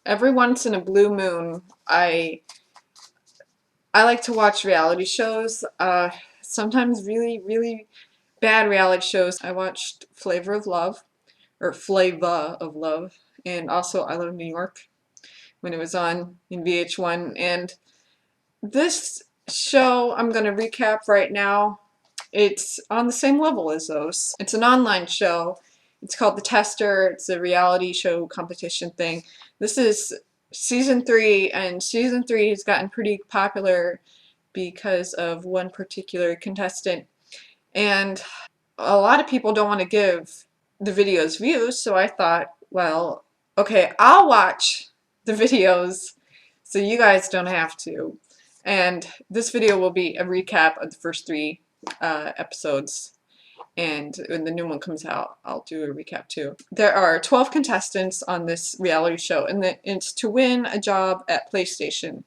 Every once in a blue moon, I like to watch reality shows. Sometimes really, really bad reality shows. I watched Flavor of Love, or Flava of Love, and also I Love New York when it was on in VH1. And this show I'm going to recap right now. It's on the same level as those. It's an online show. It's called The Tester. It's a reality show competition thing. This is season 3, and season 3 has gotten pretty popular because of one particular contestant. And a lot of people don't want to give the videos views, so I thought, well, okay, I'll watch the videos so you guys don't have to. And this video will be a recap of the first 3 episodes. And when the new one comes out, I'll do a recap too. There are 12 contestants on this reality show, and it's to win a job at PlayStation.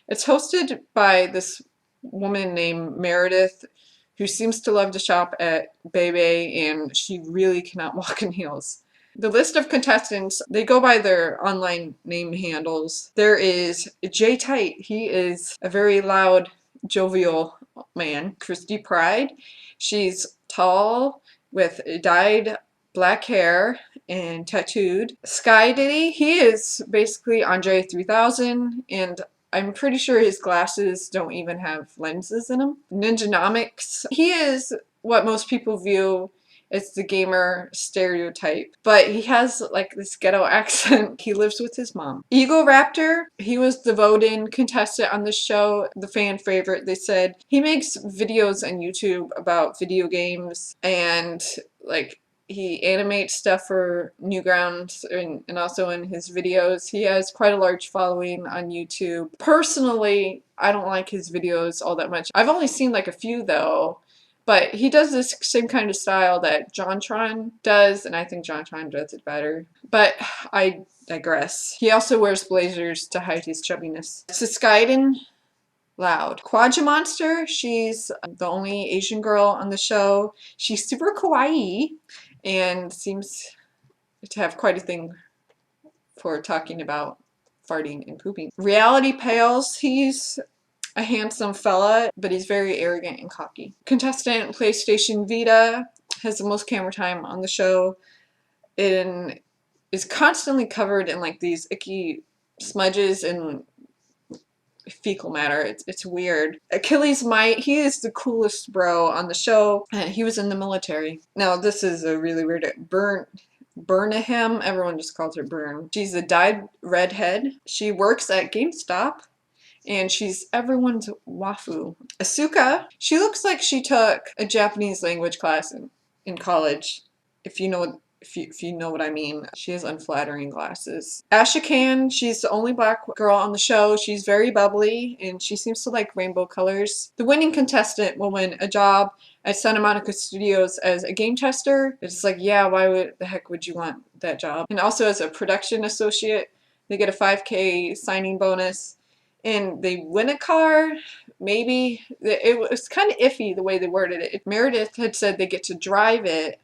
It's hosted by this woman named Meredith, who seems to love to shop at Bebe, and she really cannot walk in heels. The list of contestants, they go by their online name handles. There is Jay Tight. He is a very loud, jovial man. Christy Pride. She's tall with dyed black hair and tattooed. Sky Diddy, he is basically Andre 3000, and I'm pretty sure his glasses don't even have lenses in them. Ninjanomics, he is what most people view as the gamer stereotype, but he has like this ghetto accent. He lives with his mom. Ego Raptor, he was the vote-in contestant on the show, the fan favorite. They said he makes videos on YouTube about video games, and like he animates stuff for Newgrounds, and also in his videos. He has quite a large following on YouTube. Personally, I don't like his videos all that much. I've only seen like a few though, but he does this same kind of style that JonTron does, and I think JonTron does it better. But I digress. He also wears blazers to hide his chubbiness. Skyden Loud. Monster, she's the only Asian girl on the show. She's super kawaii and seems to have quite a thing for talking about farting and pooping. Reality Pales, he's a handsome fella, but he's very arrogant and cocky. Contestant PlayStation Vita has the most camera time on the show and is constantly covered in like these icky smudges and fecal matter. It's weird. Achilles Might, he is the coolest bro on the show. He was in the military. Now this is a really weird Burnham, everyone just calls her Burn. She's a dyed redhead. She works at GameStop, and she's everyone's wafu. Asuka, she looks like she took a Japanese language class in college, if you know if you know what I mean. She has unflattering glasses. Ashikan, she's the only black girl on the show. She's very bubbly, and she seems to like rainbow colors. The winning contestant will win a job at Santa Monica Studios as a game tester. It's like, yeah, why the heck would you want that job? And also as a production associate, they get a 5K signing bonus. And they win a car, maybe. It was kind of iffy the way they worded it. Meredith had said they get to drive it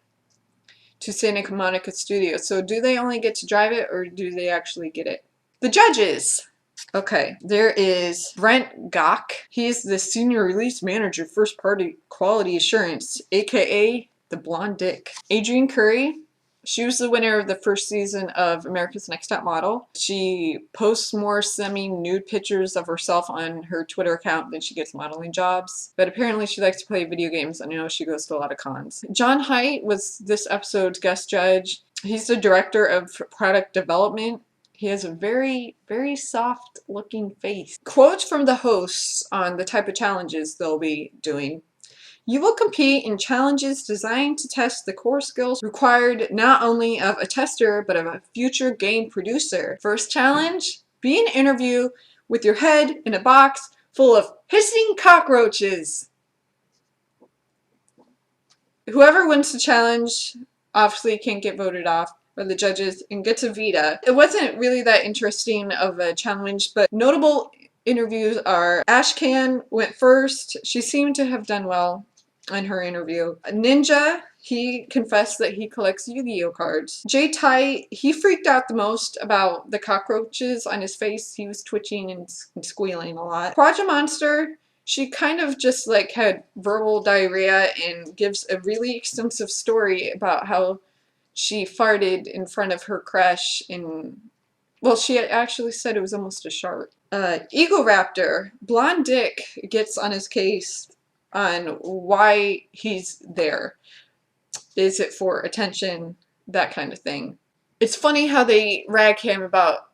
to Santa Monica Studios. So do they only get to drive it, or do they actually get it? The judges. Okay, there is Brent Gock. He is the senior release manager, first party quality assurance, aka the blonde dick. Adrienne Curry. She was the winner of the first season of America's Next Top Model. She posts more semi-nude pictures of herself on her Twitter account than she gets modeling jobs. But apparently she likes to play video games, and I know she goes to a lot of cons. John Haidt was this episode's guest judge. He's the director of product development. He has a very, very soft looking face. Quotes from the hosts on the type of challenges they'll be doing. You will compete in challenges designed to test the core skills required not only of a tester, but of a future game producer. First challenge, be an interview with your head in a box full of hissing cockroaches. Whoever wins the challenge obviously can't get voted off by the judges and gets a Vita. It wasn't really that interesting of a challenge, but notable interviews are Ashcan went first. She seemed to have done well in her interview. Ninja, He confessed that he collects Yu-Gi-Oh cards. J-Tight, he freaked out the most about the cockroaches on his face. He was twitching and squealing a lot. Quadra Monster, she kind of just like had verbal diarrhea and gives a really extensive story about how she farted in front of her crush and, well, she had actually said it was almost a shark. Eagle Raptor, Blonde Dick gets on his case on why he's there. Is it for attention? That kind of thing. It's funny how they rag him about,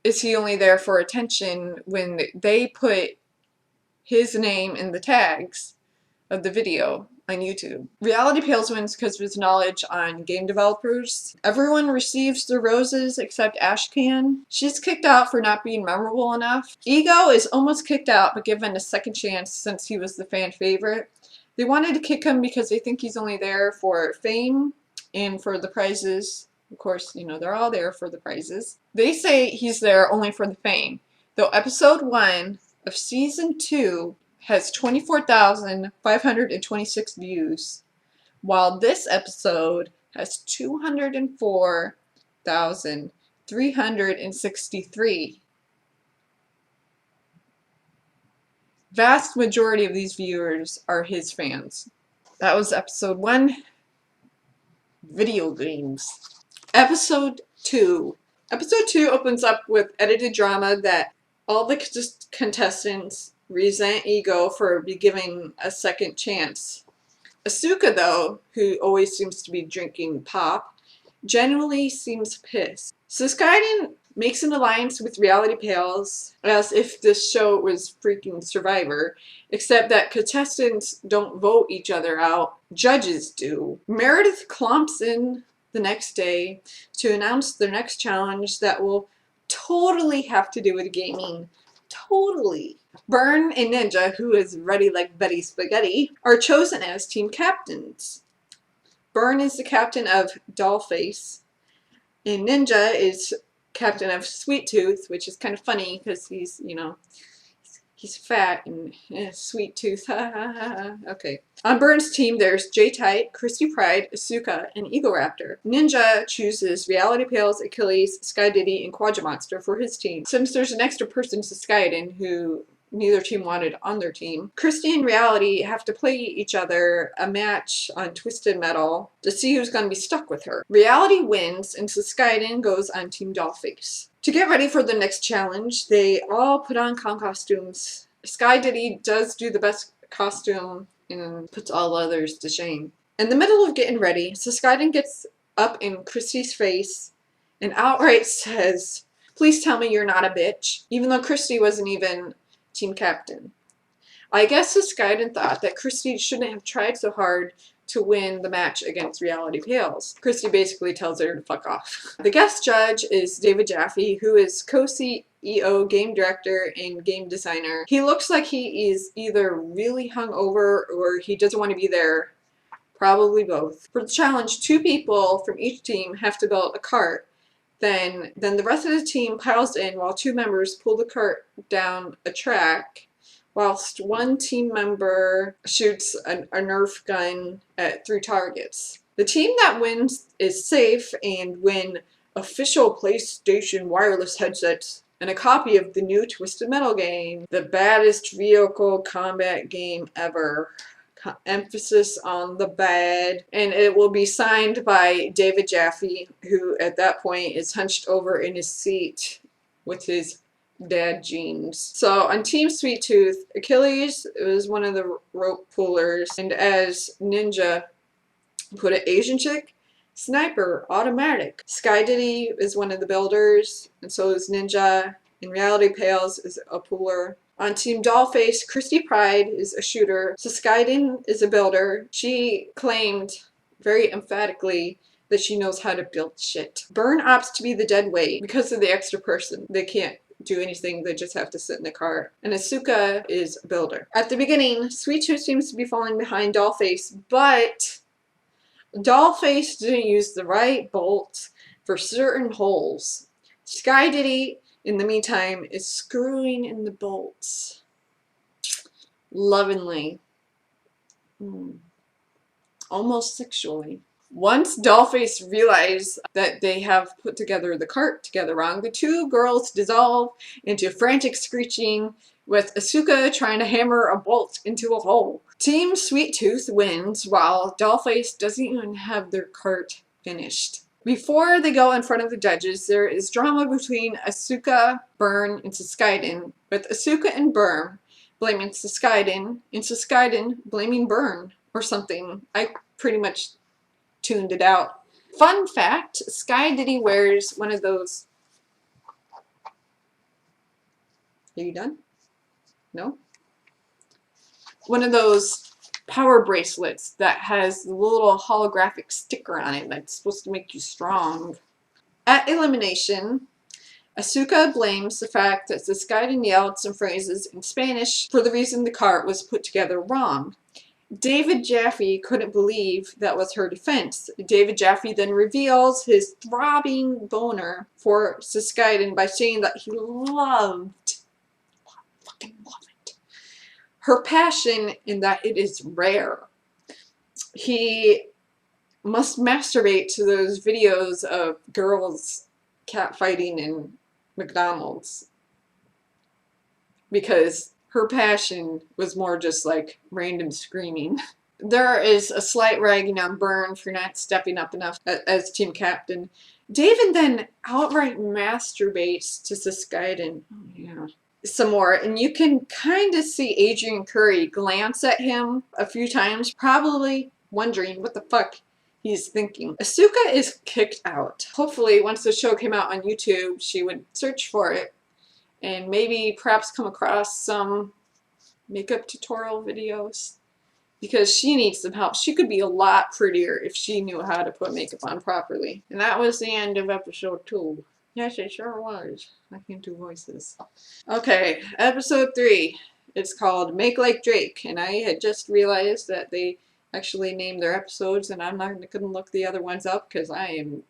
is he only there for attention, when they put his name in the tags of the video on YouTube. Reality Pales wins because of his knowledge on game developers. Everyone receives the roses except Ashcan. She's kicked out for not being memorable enough. Ego is almost kicked out but given a second chance since he was the fan favorite. They wanted to kick him because they think he's only there for fame and for the prizes. Of course, you know, they're all there for the prizes. They say he's there only for the fame. Though episode 1 of season 2 has 24,526 views, while this episode has 204,363. Vast majority of these viewers are his fans. That was episode 1, video games. Episode 2. Episode 2 opens up with edited drama that all the contestants resent Ego for be giving a second chance. Asuka, though, who always seems to be drinking pop, genuinely seems pissed. So Skyden makes an alliance with Reality Pales as if this show was freaking Survivor, except that contestants don't vote each other out, judges do. Meredith clomps in the next day to announce their next challenge that will totally have to do with gaming. Totally. Byrne and Ninja, who is ready like Betty Spaghetti, are chosen as team captains. Byrne is the captain of Dollface, and Ninja is captain of Sweet Tooth, which is kind of funny because he's, you know, he's fat and Sweet Tooth. Okay. On Byrne's team, there's J-Tight, Christy Pride, Asuka, and Eagle Raptor. Ninja chooses Reality Pales, Achilles, Sky Diddy, and Quadra Monster for his team. Since there's an extra person to Skyden who neither team wanted on their team, Christy and Reality have to play each other a match on Twisted Metal to see who's going to be stuck with her. Reality wins, and so Skyden goes on Team Dollface. To get ready for the next challenge, they all put on clown costumes. Sky Diddy does do the best costume and puts all others to shame. In the middle of getting ready, so Skyden gets up in Christy's face and outright says, "Please tell me you're not a bitch," even though Christy wasn't even team captain. I guess Skyden thought that Christy shouldn't have tried so hard to win the match against Reality Pales. Christy basically tells her to fuck off. The guest judge is David Jaffe, who is co-CEO, game director, and game designer. He looks like he is either really hungover or he doesn't want to be there. Probably both. For the challenge, 2 people from each team have to build a cart. Then the rest of the team piles in while 2 members pull the cart down a track, whilst 1 team member shoots a Nerf gun at 3 targets. The team that wins is safe and win official PlayStation wireless headsets and a copy of the new Twisted Metal game, the baddest vehicle combat game ever. Emphasis on the bad, and it will be signed by David Jaffe, who at that point is hunched over in his seat with his dad jeans. So on Team Sweet Tooth, Achilles was one of the rope pullers, and as Ninja put it, Asian chick, sniper, automatic. Sky Diddy is one of the builders, and so is Ninja. In Reality Pales is a puller. On Team Dollface, Christy Pride is a shooter. So Skyden is a builder. She claimed very emphatically that she knows how to build shit. Byrne opts to be the dead weight because of the extra person. They can't do anything, they just have to sit in the car. And Asuka is a builder. At the beginning, Sweet Tooth seems to be falling behind Dollface, but Dollface didn't use the right bolts for certain holes. Sky Diddy, in the meantime, is screwing in the bolts lovingly. almost sexually. Once Dollface realize that they have put together the cart together wrong, the two girls dissolve into frantic screeching, with Asuka trying to hammer a bolt into a hole. Team Sweet Tooth wins, while Dollface doesn't even have their cart finished. Before they go in front of the judges, there is drama between Asuka, Byrne, and Suskaiden, with Asuka and Byrne blaming Suskaiden, and Suskaiden blaming Byrne, or something. I pretty much tuned it out. Fun fact, Sky Diddy wears one of those... Are you done? No? One of those power bracelets that has the little holographic sticker on it that's supposed to make you strong. At elimination, Asuka blames the fact that Suskaiden yelled some phrases in Spanish for the reason the cart was put together wrong. David Jaffe couldn't believe that was her defense. David Jaffe then reveals his throbbing boner for Suskaiden by saying that he fucking loved it, her passion in that it is rare. He must masturbate to those videos of girls catfighting in McDonald's because her passion was more just like random screaming. There is a slight ragging on Byrne for not stepping up enough as team captain. David then outright masturbates to Suskaiden. Oh, yeah. Some more, and you can kind of see Adrian Curry glance at him a few times, probably wondering what the fuck he's thinking. Asuka is kicked out. Hopefully, once the show came out on YouTube, she would search for it and maybe perhaps come across some makeup tutorial videos, because she needs some help. She could be a lot prettier if she knew how to put makeup on properly. And that was the end of episode 2. Yes, it sure was. I can't do voices. Okay, episode 3. It's called Make Like Drake, and I had just realized that they actually named their episodes, and I'm not gonna look the other ones up because I am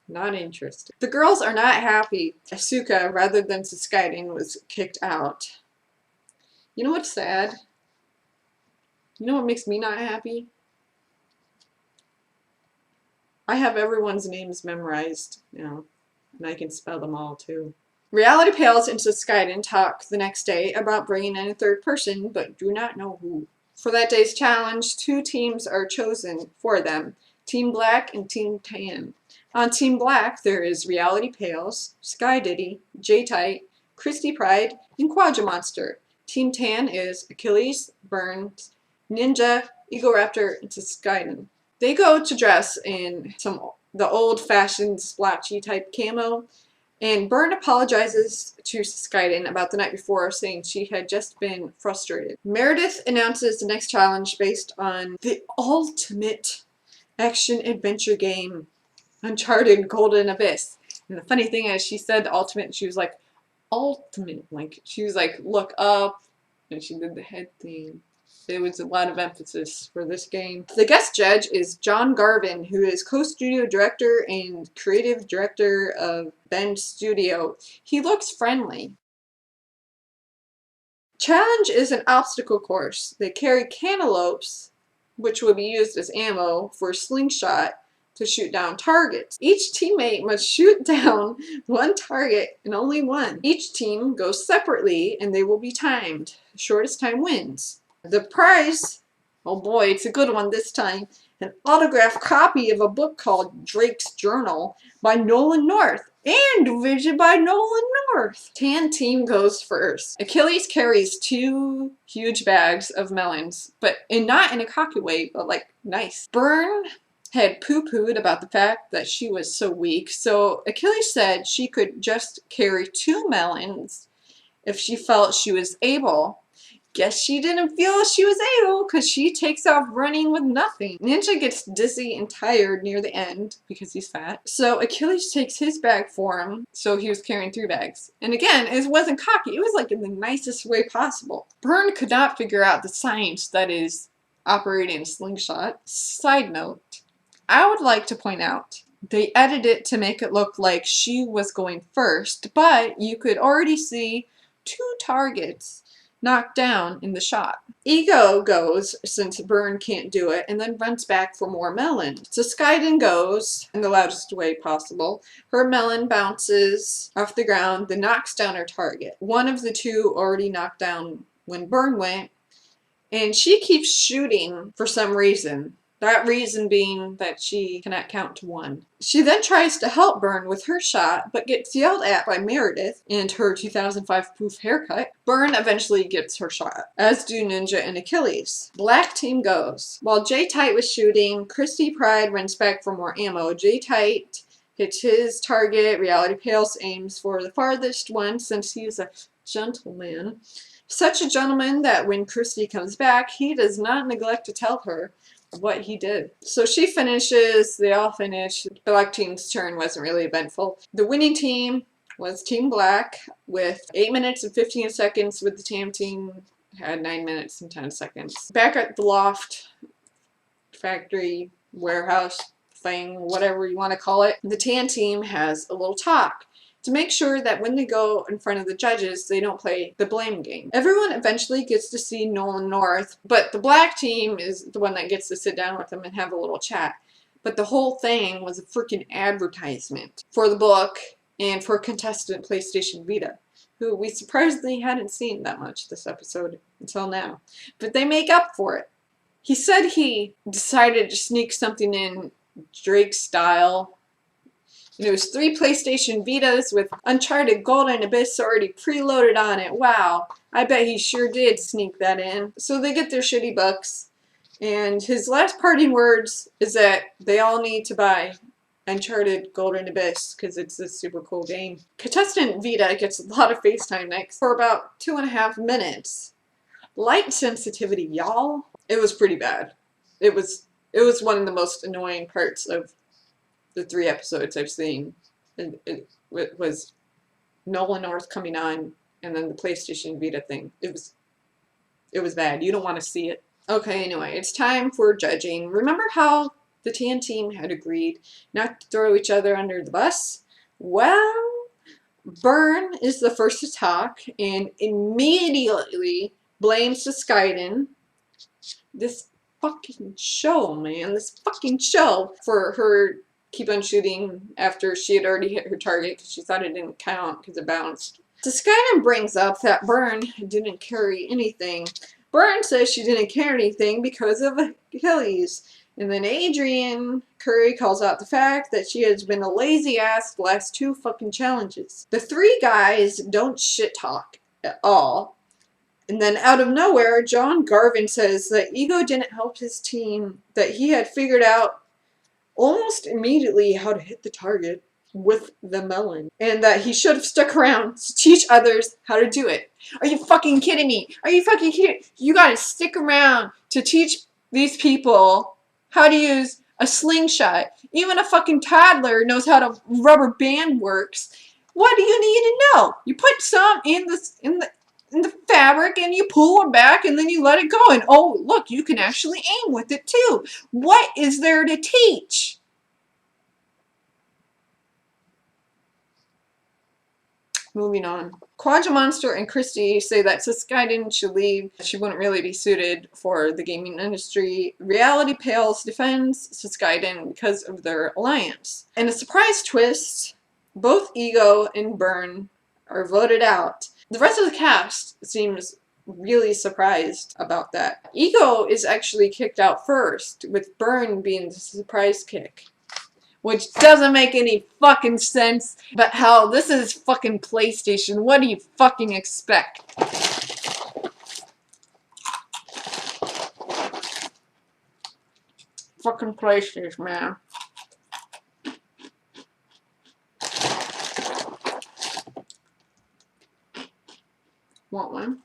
not interested. The girls are not happy. Asuka, rather than Suskaiden, was kicked out. You know what's sad? You know what makes me not happy? I have everyone's names memorized, you know, and I can spell them all too. Reality Pales and Suskaiden talk the next day about bringing in a third person, but do not know who. For that day's challenge, 2 teams are chosen for them, Team Black and Team Tan. On Team Black, there is Reality Pales, Sky Diddy, J-Tight, Christy Pride, and Quadra Monster. Team Tan is Achilles, Burns, Ninja, Ego Raptor, and Suskaiden. They go to dress in the old-fashioned splotchy type camo, and Byrne apologizes to Suskaiden about the night before, saying she had just been frustrated. Meredith announces the next challenge based on the ultimate action-adventure game, Uncharted Golden Abyss. And the funny thing is, she said the ultimate, and she was like, ultimate. Like, she was like, look up, and she did the head thing. There was a lot of emphasis for this game. The guest judge is John Garvin, who is co-studio director and creative director of Bend Studio. He looks friendly. Challenge is an obstacle course. They carry cantaloupes, which will be used as ammo for a slingshot to shoot down targets. Each teammate must shoot down one target and only one. Each team goes separately and they will be timed. The shortest time wins. The prize, oh boy, it's a good one this time, an autographed copy of a book called Drake's Journal by Nolan North and vision by Nolan North. Tan team goes first. Achilles carries 2 huge bags of melons, and not in a cocky way, but like nice. Byrne had poo-pooed about the fact that she was so weak, so Achilles said she could just carry 2 melons if she felt she was able. Guess she didn't feel she was able, because she takes off running with nothing. Ninja gets dizzy and tired near the end because he's fat. So Achilles takes his bag for him, so he was carrying 3 bags. And again, it wasn't cocky, it was like in the nicest way possible. Byrne could not figure out the science that is operating a slingshot. Side note, I would like to point out, they edited it to make it look like she was going first, but you could already see 2 targets knocked down in the shot. Ego goes, since Byrne can't do it, and then runs back for more melon. So Skyden goes in the loudest way possible. Her melon bounces off the ground, then knocks down her target. One of the two already knocked down when Byrne went, and she keeps shooting for some reason. That reason being that she cannot count to 1. She then tries to help Byrne with her shot, but gets yelled at by Meredith and her 2005 poof haircut. Byrne eventually gets her shot, as do Ninja and Achilles. Black team goes. While J-Tight was shooting, Christy Pride runs back for more ammo. J-Tight hits his target. Reality Pales aims for the farthest one since he is a gentleman. Such a gentleman that when Christy comes back, he does not neglect to tell her what he did. So she finishes, they all finish. The black team's turn wasn't really eventful. The winning team was Team Black with 8 minutes and 15 seconds, with the tan team had 9 minutes and 10 seconds. Back at the loft, factory, warehouse thing, whatever you want to call it, the tan team has a little talk to make sure that when they go in front of the judges, they don't play the blame game. Everyone eventually gets to see Nolan North, but the black team is the one that gets to sit down with them and have a little chat. But the whole thing was a freaking advertisement for the book and for contestant PlayStation Vita, who we surprisingly hadn't seen that much this episode until now. But they make up for it. He said he decided to sneak something in Drake style. There was 3 PlayStation Vitas with Uncharted Golden Abyss already preloaded on it. Wow, I bet he sure did sneak that in. So they get their shitty bucks, and his last parting words is that they all need to buy Uncharted Golden Abyss because it's a super cool game. Contestant Vita gets a lot of FaceTime next for about 2.5 minutes. Light sensitivity, y'all. It was pretty bad. It was one of the most annoying parts of the 3 episodes I've seen. It was Nolan North coming on, and then the PlayStation Vita thing. It was bad. You don't want to see it. Okay, anyway, it's time for judging. Remember how the tan team had agreed not to throw each other under the bus? Well, Byrne is the first to talk and immediately blames the Skyden. This fucking show, man. This fucking show for her keep on shooting after she had already hit her target because she thought it didn't count because it bounced. So Skyden brings up that Byrne didn't carry anything. Byrne says she didn't carry anything because of Achilles. And then Adrian Curry calls out the fact that she has been a lazy ass the last 2 fucking challenges. The 3 guys don't shit talk at all. And then out of nowhere, John Garvin says that Ego didn't help his team, that he had figured out almost immediately how to hit the target with the melon, and that he should have stuck around to teach others how to do it. Are you fucking kidding me? Are you fucking kidding? You gotta stick around to teach these people how to use a slingshot. Even a fucking toddler knows how to rubber band works. What do you need to know? You put some in the fabric and you pull it back and then you let it go, and oh look, you can actually aim with it too. What is there to teach? Moving on. Quadramonster and Christy say that Skyden should leave. She wouldn't really be suited for the gaming industry. Reality Pales defends Skyden because of their alliance. In a surprise twist, both Ego and Byrne are voted out. The rest of the cast seems really surprised about that. Ego is actually kicked out first, with Byrne being the surprise kick. Which doesn't make any fucking sense, but hell, this is fucking PlayStation. What do you fucking expect? Fucking PlayStation, man. Want one?